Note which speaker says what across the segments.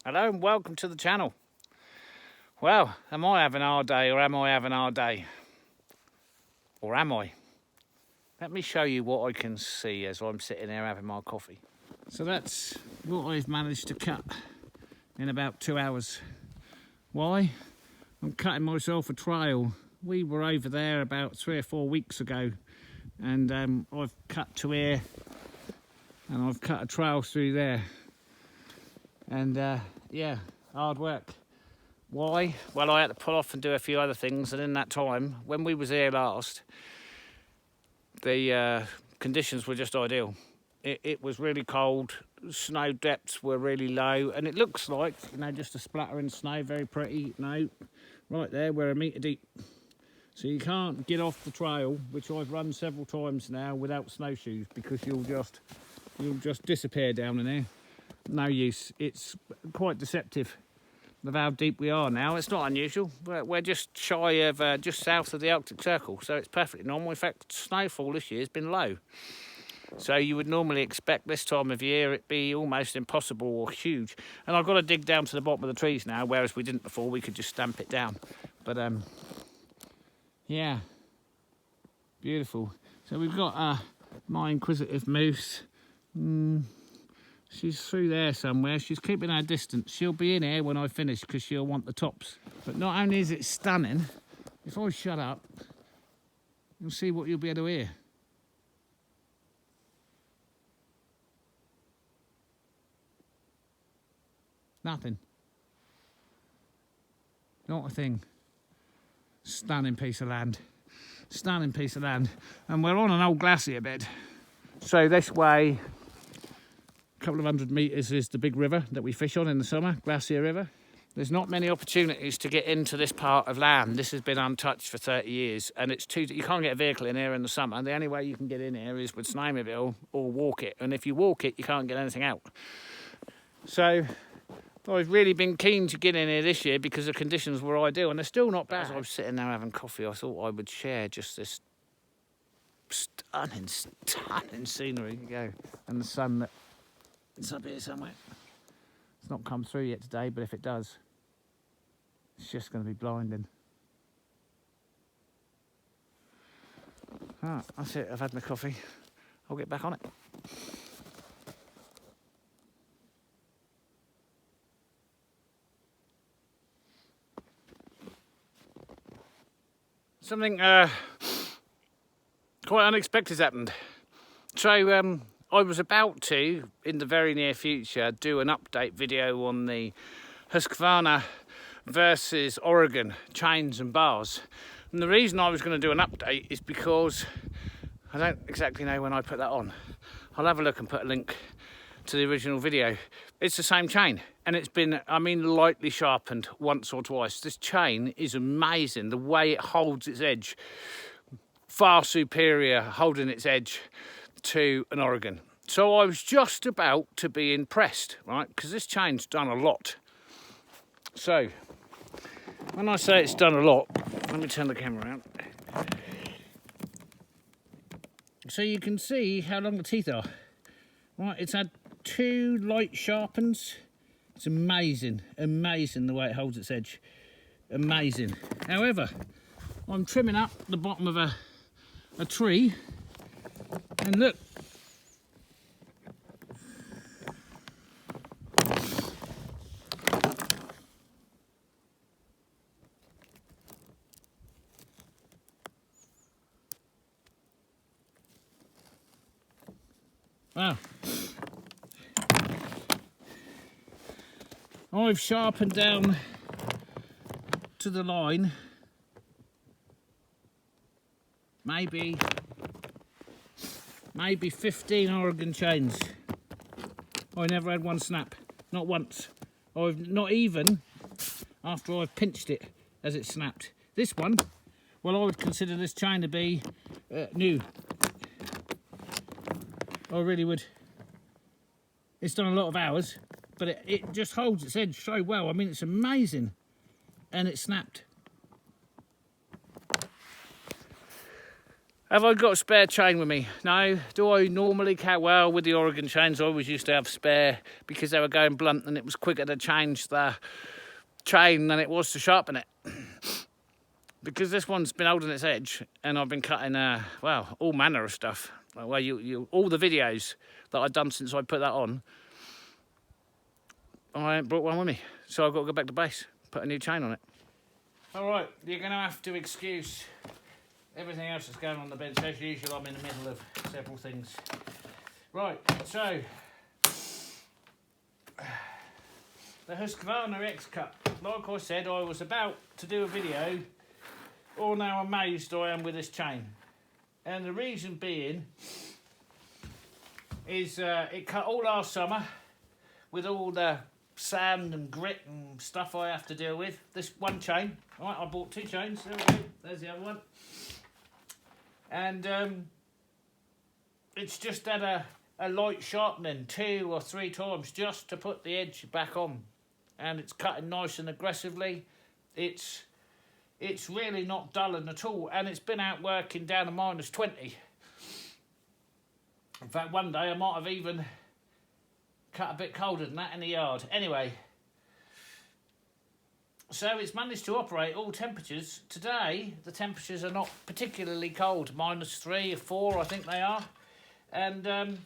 Speaker 1: Hello and welcome to the channel. Well, am I having our day or am I having our day? Or am I? Let me show you what I can see as I'm sitting here having my coffee. So that's what I've managed to cut in about 2 hours. Why? I'm cutting myself a trail. We were over there about 3 or 4 weeks ago and I've cut to here and I've cut a trail through there. And yeah, hard work. Why? Well, I had to pull off and do a few other things, and in that time, when we was here last, the conditions were just ideal. It was really cold, snow depths were really low, and it looks like, you know, just a splattering snow, very pretty. No, right there, we're 1 metre deep. So you can't get off the trail, which I've run several times now, without snowshoes, because you'll just disappear down in there. No use. It's quite deceptive of how deep we are now. It's not unusual. We're just shy of, just south of the Arctic Circle, so it's perfectly normal. In fact, snowfall this year has been low. So you would normally expect this time of year it be almost impossible or huge. And I've got to dig down to the bottom of the trees now, whereas we didn't before. We could just stamp it down. But yeah, beautiful. So we've got my inquisitive moose. She's through there somewhere. She's keeping her distance. She'll be in here when I finish because she'll want the tops. But not only is it stunning, if I shut up, you'll see what you'll be able to hear. Nothing. Not a thing. Stunning piece of land. Stunning piece of land. And we're on an old glacier bed. So this way, a couple of 100 metres is the big river that we fish on in the summer, Glacier River. There's not many opportunities to get into this part of land. This has been untouched for 30 years and you can't get a vehicle in here in the summer. The only way you can get in here is with snowmobile or walk it. And if you walk it, you can't get anything out. So I've really been keen to get in here this year because the conditions were ideal and they're still not bad. As I was sitting there having coffee, I thought I would share just this stunning scenery. Here you go. And the sun that it's up here somewhere. It's not come through yet today, but if it does, it's just going to be blinding. Right, that's it. I've had my coffee. I'll get back on it. Something quite unexpected happened. So I was about to, in the very near future, do an update video on the Husqvarna versus Oregon chains and bars. And the reason I was going to do an update is because I don't exactly know when I put that on. I'll have a look and put a link to the original video. It's the same chain and it's been, lightly sharpened once or twice. This chain is amazing. The way it holds its edge, far superior holding its edge to an Oregon. So I was just about to be impressed, right? Because this chain's done a lot. So when I say it's done a lot, let me turn the camera around. So you can see how long the teeth are. Right, it's had 2 light sharpens. It's amazing, amazing the way it holds its edge. Amazing. However, I'm trimming up the bottom of a tree. And look, wow, I've sharpened down to the line, maybe 15 Oregon chains. I never had one snap, not once. Not even after I've pinched it as it snapped. This one, well, I would consider this chain to be new. I really would. It's done a lot of hours, but it just holds its edge so well. It's amazing. And it snapped. Have I got a spare chain with me? No. Do I normally carry? Well, with the Oregon chains, I always used to have spare because they were going blunt and it was quicker to change the chain than it was to sharpen it. Because this one's been holding its edge and I've been cutting, well, all manner of stuff. Well, all the videos that I've done since I put that on, I ain't brought one with me. So I've got to go back to base, put a new chain on it. All right, you're going to have to excuse everything else that's going on the bench. As usual, I'm in the middle of several things. Right, so the Husqvarna X-Cut. Like I said, I was about to do a video on how amazed I am with this chain. And the reason being is it cut all last summer with all the sand and grit and stuff I have to deal with. This one chain, right, I bought 2 chains, there we go, there's the other one. And it's just had a light sharpening 2 or 3 times just to put the edge back on. And it's cutting nice and aggressively. It's really not dulling at all, and it's been out working down to -20. In fact, one day I might have even cut a bit colder than that in the yard. Anyway, so it's managed to operate all temperatures. Today, the temperatures are not particularly cold, -3 or 4, I think they are. And I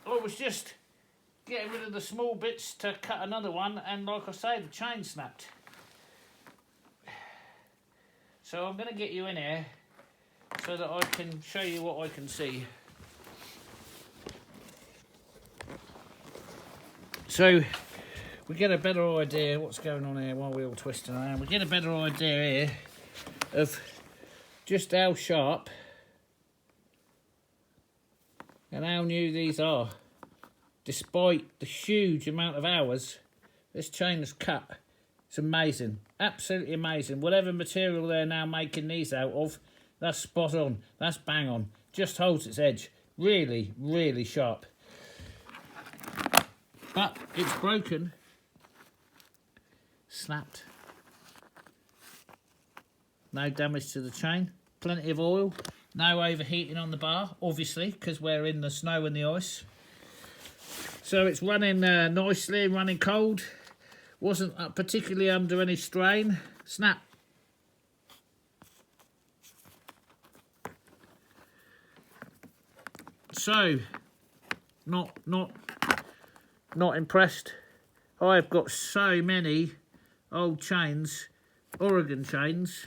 Speaker 1: was just getting rid of the small bits to cut another one, and like I say, the chain snapped. So I'm going to get you in here so that I can show you what I can see. So we get a better idea what's going on here while we're all twisting around. We get a better idea here of just how sharp and how new these are. Despite the huge amount of hours this chain has cut. It's amazing, absolutely amazing. Whatever material they're now making these out of, that's spot on, that's bang on. Just holds its edge, really, really sharp. But it's broken, snapped. No damage to the chain, plenty of oil, no overheating on the bar, obviously, because we're in the snow and the ice. So it's running nicely, running cold. Wasn't particularly under any strain. Snap. So, not impressed. I've got so many old chains, Oregon chains.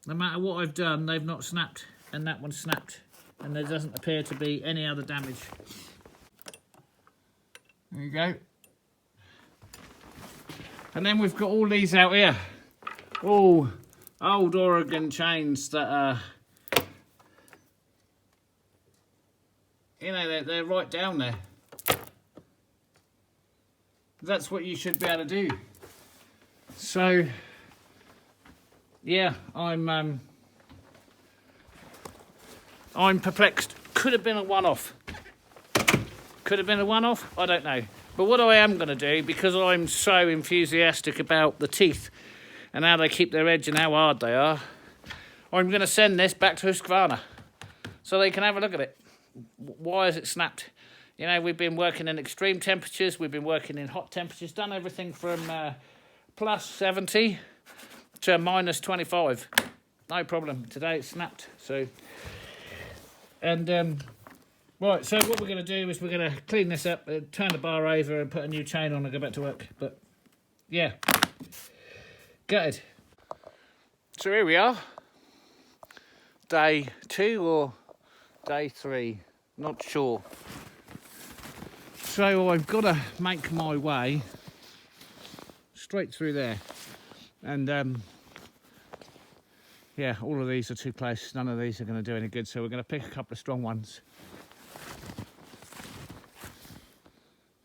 Speaker 1: No matter what I've done, they've not snapped, and that one snapped, and there doesn't appear to be any other damage. There you go. And then we've got all these out here. All old Oregon chains that are, you know, they're right down there. That's what you should be able to do. So, yeah, I'm perplexed. Could have been a one-off. Could have been a one-off, I don't know. But what I am going to do, because I'm so enthusiastic about the teeth and how they keep their edge and how hard they are, I'm going to send this back to Husqvarna so they can have a look at it. Why has it snapped? You know, we've been working in extreme temperatures, we've been working in hot temperatures, done everything from +70 to -25. No problem. Today it snapped. So, and right, so what we're going to do is we're going to clean this up, turn the bar over and put a new chain on and go back to work. But, yeah, gutted. So here we are. Day 2 or day 3, not sure. So I've got to make my way straight through there. And, yeah, all of these are too close. None of these are going to do any good. So we're going to pick a couple of strong ones.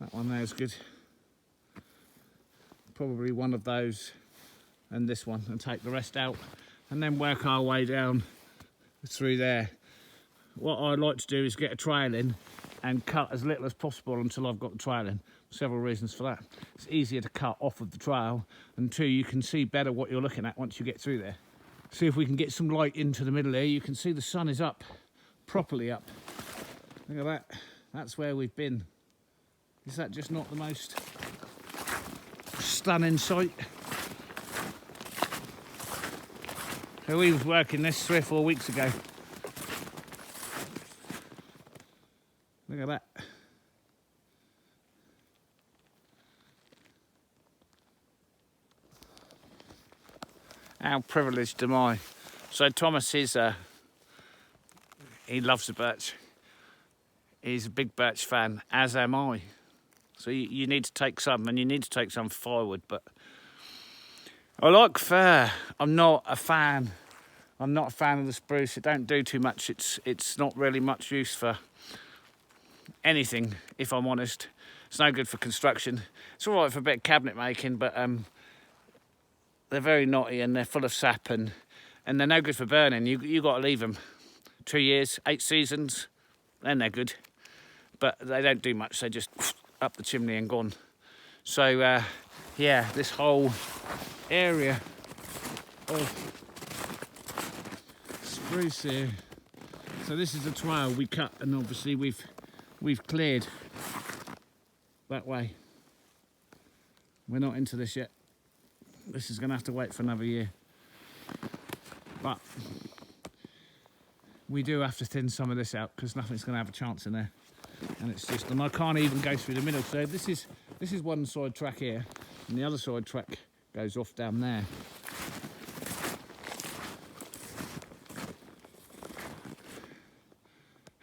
Speaker 1: That one there is good. Probably one of those and this one, and take the rest out and then work our way down through there. What I'd like to do is get a trail in and cut as little as possible until I've got the trail in. Several reasons for that. It's easier to cut off of the trail, and 2, you can see better what you're looking at once you get through there. See if we can get some light into the middle here. You can see the sun is up, properly up. Look at that. That's where we've been. Is that just not the most stunning sight? So we was working this 3 or 4 weeks ago. Look at that. How privileged am I? So Thomas is he loves the birch. He's a big birch fan, as am I. So you need to take some, and you need to take some firewood. But I like fir. I'm not a fan of the spruce. It don't do too much. It's not really much use for anything, if I'm honest. It's no good for construction. It's all right for a bit of cabinet making, but they're very knotty and they're full of sap, and they're no good for burning. You got to leave them 2 years, 8 seasons, then they're good. But they don't do much. They just up the chimney and gone. So yeah, this whole area of spruce here. So this is the trail we cut, and obviously we've cleared that way. We're not into this yet. This is going to have to wait for another year. But we do have to thin some of this out because nothing's going to have a chance in there. And it's just, and I can't even go through the middle. So this is one side track here, and the other side track goes off down there.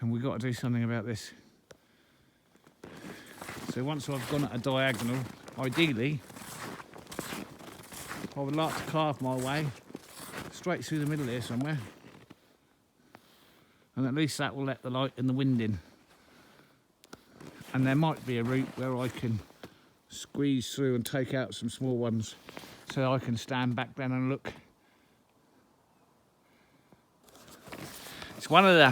Speaker 1: And we've got to do something about this. So once I've gone at a diagonal, ideally, I would like to carve my way straight through the middle here somewhere. And at least that will let the light and the wind in. And there might be a route where I can squeeze through and take out some small ones so I can stand back then and look. It's one of the,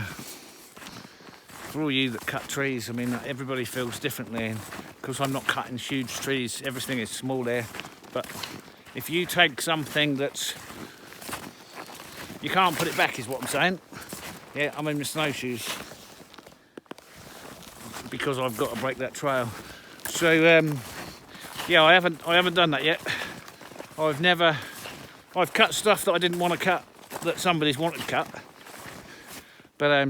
Speaker 1: for all you that cut trees, I mean, everybody feels differently, and because I'm not cutting huge trees, everything is small there. But if you take something that's, you can't put it back is what I'm saying. Yeah, I'm in my snowshoes because I've got to break that trail. So yeah, I haven't done that yet. I've cut stuff that I didn't want to cut that somebody's wanted cut. But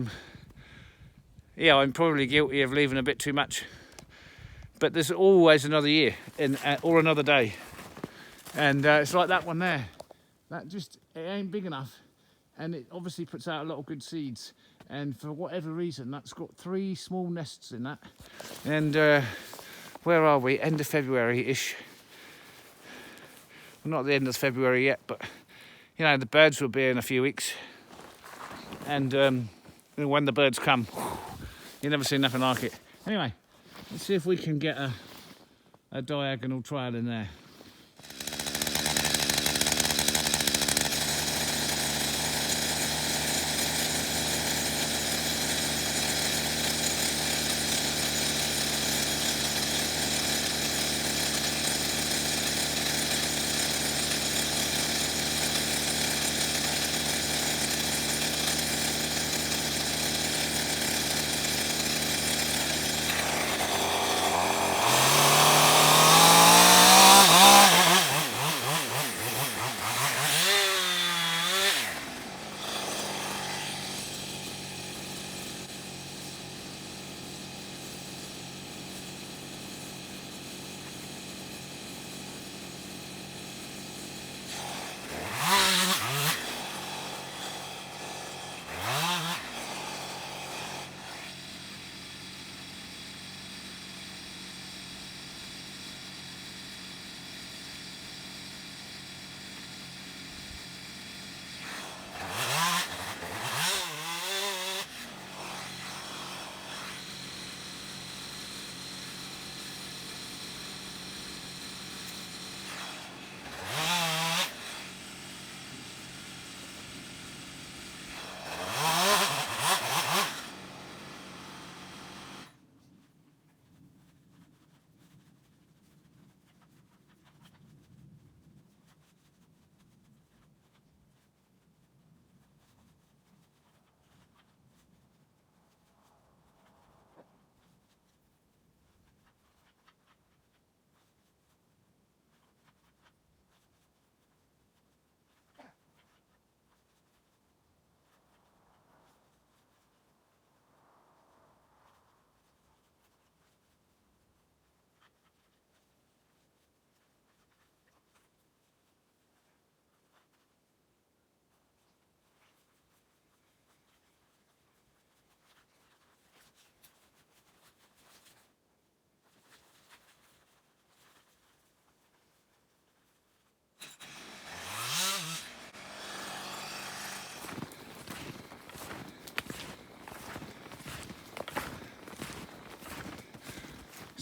Speaker 1: yeah, I'm probably guilty of leaving a bit too much. But there's always another year or another day. And it's like that one there. That just, it ain't big enough. And it obviously puts out a lot of good seeds. And for whatever reason, that's got 3 small nests in that. And where are we? End of February-ish. Well, not the end of February yet, but you know, the birds will be in a few weeks. And when the birds come, you never see nothing like it. Anyway, let's see if we can get a diagonal trail in there.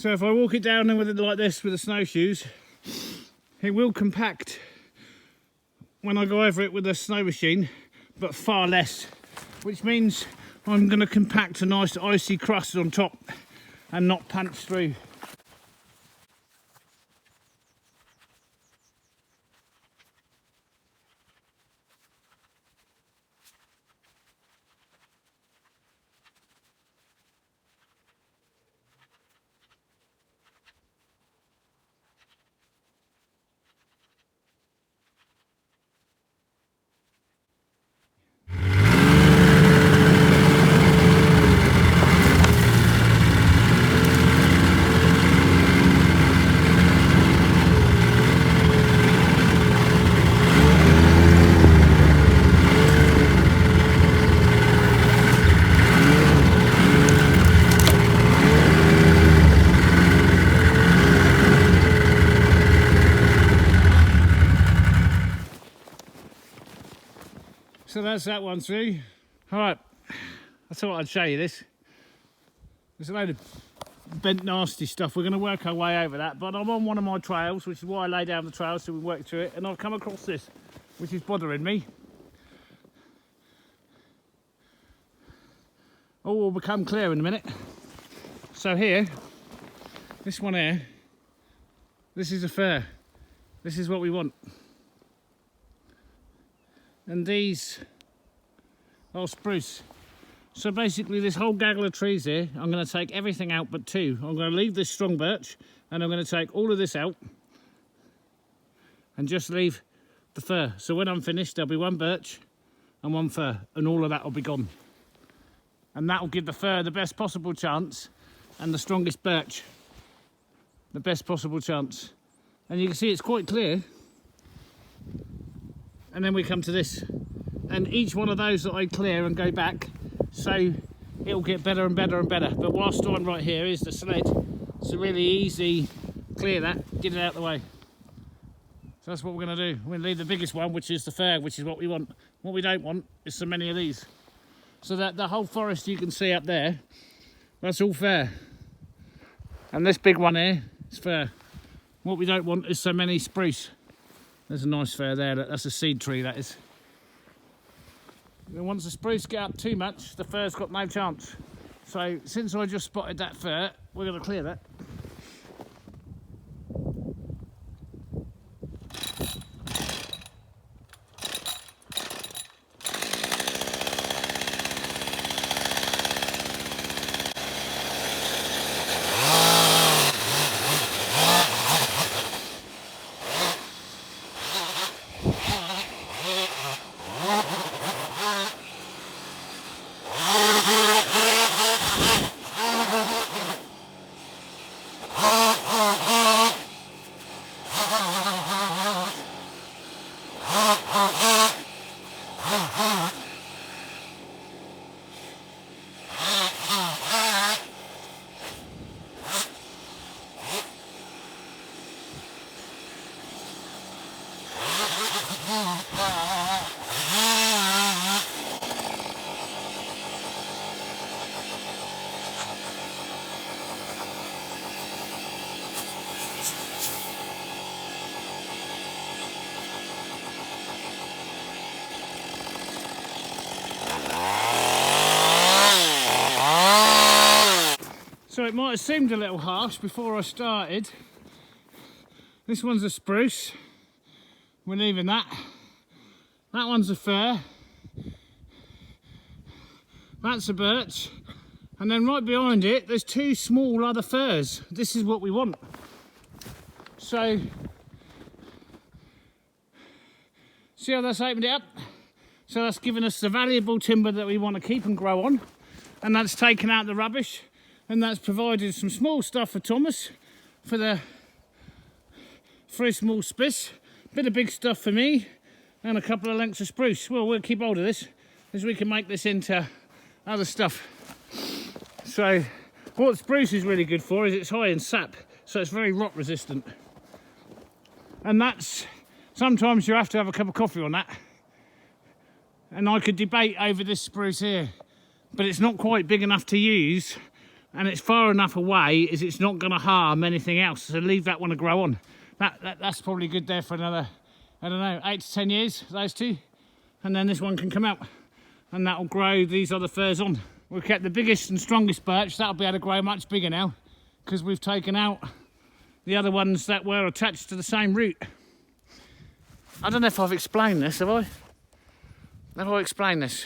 Speaker 1: So if I walk it down with it like this with the snowshoes, it will compact when I go over it with the snow machine, but far less, which means I'm going to compact a nice icy crust on top and not punch through. So that's that one through. All right, I thought I'd show you this. There's a load of bent nasty stuff. We're going to work our way over that, but I'm on one of my trails, which is why I lay down the trail so we work through it, and I've come across this, which is bothering me. All will become clear in a minute. So here, this one here, this is a fir. This is what we want. And these are spruce. So basically this whole gaggle of trees here, I'm going to take everything out but two. I'm going to leave this strong birch and I'm going to take all of this out and just leave the fir. So when I'm finished there'll be one birch and one fir and all of that will be gone. And that will give the fir the best possible chance and the strongest birch the best possible chance. And you can see it's quite clear. And then we come to this, and each one of those that I clear and go back, so it'll get better and better and better. But whilst I'm right here is the sled, it's a really easy clear that, get it out of the way. So that's what we're going to do. We're going to leave the biggest one, which is the fir, which is what we want. What we don't want is so many of these. So that the whole forest you can see up there, that's all fir. And this big one here is fir. What we don't want is so many spruce. There's a nice fir there, that's a seed tree that is. And once the spruce get up too much, the fir's got no chance. So since I just spotted that fir, we're going to clear that. So it might have seemed a little harsh before I started. This one's a spruce. We're leaving that. That one's a fir. That's a birch. And then right behind it, there's two small other firs. This is what we want. So, see how that's opened it up? So that's given us the valuable timber that we want to keep and grow on. And that's taken out the rubbish. And that's provided some small stuff for Thomas for a small spiss, bit of big stuff for me, and a couple of lengths of spruce. Well, we'll keep hold of this as we can make this into other stuff. So what spruce is really good for is it's high in sap, so it's very rot resistant. And that's, sometimes you have to have a cup of coffee on that. And I could debate over this spruce here, but it's not quite big enough to use and it's far enough away as it's not going to harm anything else, so leave that one to grow on. That's probably good there for another, I don't know, 8 to 10 years, those two, and then this one can come out, and that'll grow these other firs on. We've kept the biggest and strongest birch. That'll be able to grow much bigger now, because we've taken out the other ones that were attached to the same root. I don't know if I've explained this, have I? Have I explained this?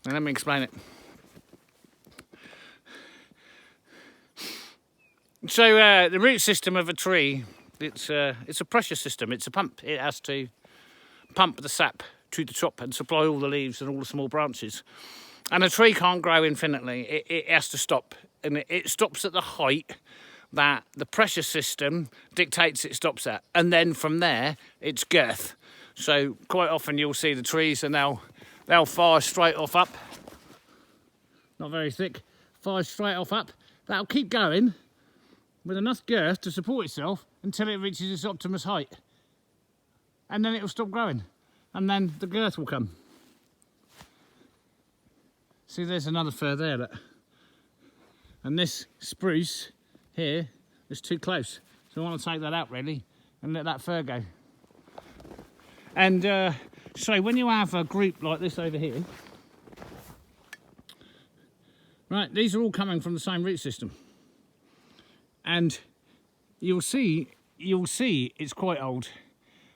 Speaker 1: Now, let me explain it. So the root system of a tree, it's a pressure system. It's a pump. It has to pump the sap to the top and supply all the leaves and all the small branches. And a tree can't grow infinitely. It has to stop, and it stops at the height that the pressure system dictates it stops at, and then from there it's girth. So quite often you'll see the trees, and they'll fire straight off up, not very thick, fire straight off up. That'll keep going with enough girth to support itself until it reaches its optimus height, and then it'll stop growing, and then the girth will come. See, there's another fir there, look. And this spruce here is too close, so I want to take that out really and let that fir go. And so when you have a group like this over here, right, these are all coming from the same root system, and you'll see it's quite old.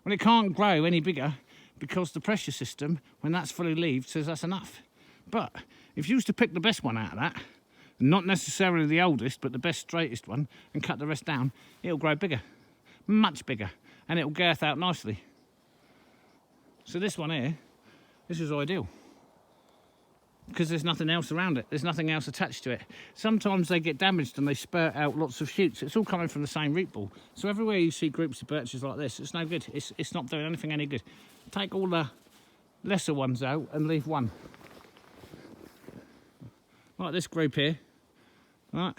Speaker 1: Well, it can't grow any bigger because the pressure system, when that's fully leaved, says that's enough. But if you was to pick the best one out of that, not necessarily the oldest, but the best straightest one, and cut the rest down, it'll grow bigger, much bigger, and it'll girth out nicely. So this one here, this is ideal, because there's nothing else around it. There's nothing else attached to it. Sometimes they get damaged and they spurt out lots of shoots. It's all coming from the same root ball. So everywhere you see groups of birches like this, it's no good. It's not doing anything any good. Take all the lesser ones out and leave one. Like this group here. Right,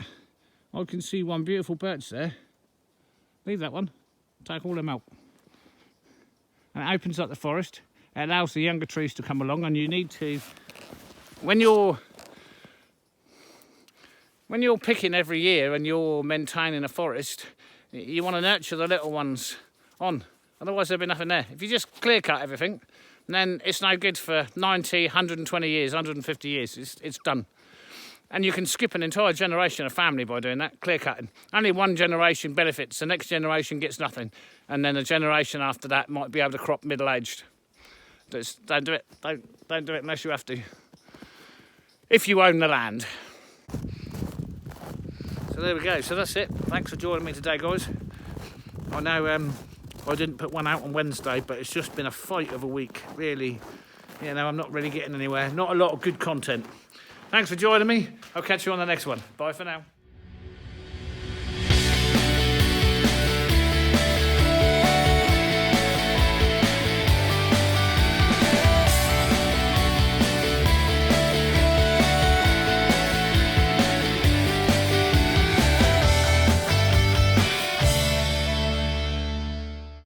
Speaker 1: I can see one beautiful birch there. Leave that one, take all them out. And it opens up the forest. It allows the younger trees to come along, and you need to, when you're picking every year and you're maintaining a forest, you want to nurture the little ones on, otherwise there'll be nothing there. If you just clear cut everything, then it's no good for 90, 120 years, 150 years, it's done. And you can skip an entire generation of family by doing that, clear cutting. Only one generation benefits, the next generation gets nothing. And then the generation after that might be able to crop middle-aged. Don't do it. Don't do it unless you have to. If you own the land. So there we go. So that's it. Thanks for joining me today, guys. I know I didn't put one out on Wednesday, but it's just been a fight of a week. Really, you know, I'm not really getting anywhere. Not a lot of good content. Thanks for joining me. I'll catch you on the next one. Bye for now.